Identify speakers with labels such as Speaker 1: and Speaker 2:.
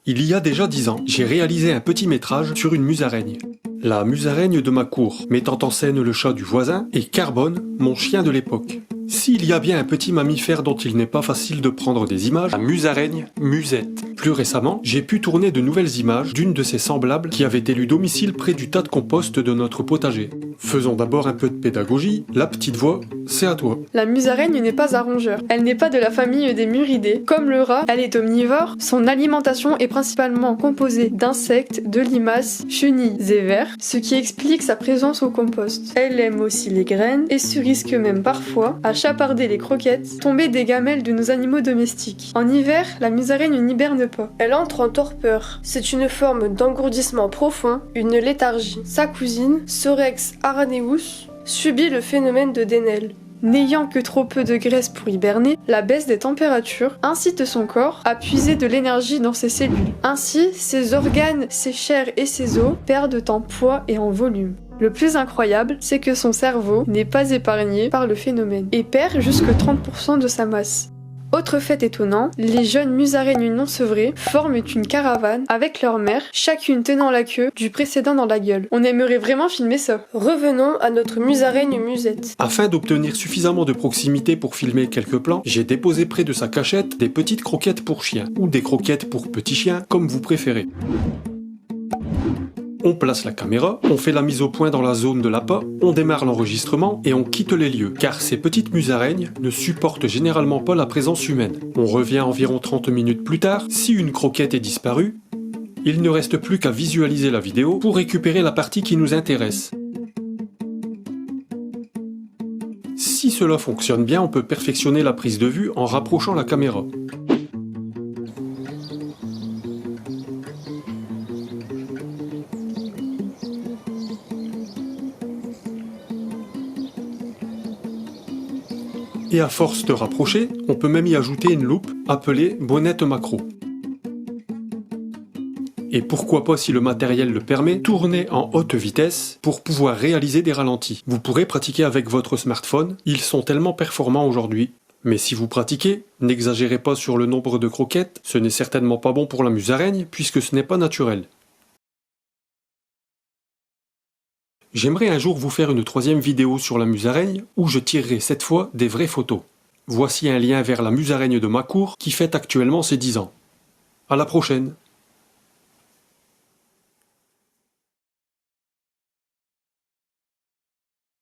Speaker 1: Il y a déjà 10 ans, j'ai réalisé un petit métrage sur une musaraigne. La musaraigne de ma cour, mettant en scène le chat du voisin, et Carbone, mon chien de l'époque. S'il y a bien un petit mammifère dont il n'est pas facile de prendre des images, la musaraigne musette. Plus récemment, j'ai pu tourner de nouvelles images d'une de ses semblables qui avait élu domicile près du tas de compost de notre potager. Faisons d'abord un peu de pédagogie, la petite voix, c'est à toi.
Speaker 2: La musaraigne n'est pas un rongeur. Elle n'est pas de la famille des muridés. Comme le rat, elle est omnivore. Son alimentation est principalement composée d'insectes, de limaces, chenilles et vers, ce qui explique sa présence au compost. Elle aime aussi les graines et se risque même parfois à chaparder les croquettes tombées des gamelles de nos animaux domestiques. En hiver, la musaraigne n'hiberne pas. Elle entre en torpeur. C'est une forme d'engourdissement profond, une léthargie. Sa cousine, Sorex araneus, subit le phénomène de Denel. N'ayant que trop peu de graisse pour hiberner, la baisse des températures incite son corps à puiser de l'énergie dans ses cellules. Ainsi, ses organes, ses chairs et ses os perdent en poids et en volume. Le plus incroyable, c'est que son cerveau n'est pas épargné par le phénomène et perd jusque 30% de sa masse. Autre fait étonnant, les jeunes musaraignes non sevrées forment une caravane avec leur mère, chacune tenant la queue du précédent dans la gueule. On aimerait vraiment filmer ça. Revenons à notre musaraigne musette.
Speaker 1: Afin d'obtenir suffisamment de proximité pour filmer quelques plans, j'ai déposé près de sa cachette des petites croquettes pour chiens, ou des croquettes pour petits chiens, comme vous préférez. On place la caméra, on fait la mise au point dans la zone de l'appât, on démarre l'enregistrement et on quitte les lieux, car ces petites musaraignes ne supportent généralement pas la présence humaine. On revient environ 30 minutes plus tard, si une croquette est disparue, il ne reste plus qu'à visualiser la vidéo pour récupérer la partie qui nous intéresse. Si cela fonctionne bien, on peut perfectionner la prise de vue en rapprochant la caméra. Et à force de rapprocher, on peut même y ajouter une loupe appelée bonnette macro. Et pourquoi pas, si le matériel le permet, tourner en haute vitesse pour pouvoir réaliser des ralentis. Vous pourrez pratiquer avec votre smartphone, ils sont tellement performants aujourd'hui. Mais si vous pratiquez, n'exagérez pas sur le nombre de croquettes, ce n'est certainement pas bon pour la musaraigne puisque ce n'est pas naturel. J'aimerais un jour vous faire une troisième vidéo sur la musaraigne où je tirerai cette fois des vraies photos. Voici un lien vers la musaraigne de ma cour qui fête actuellement ses 10 ans. À la prochaine!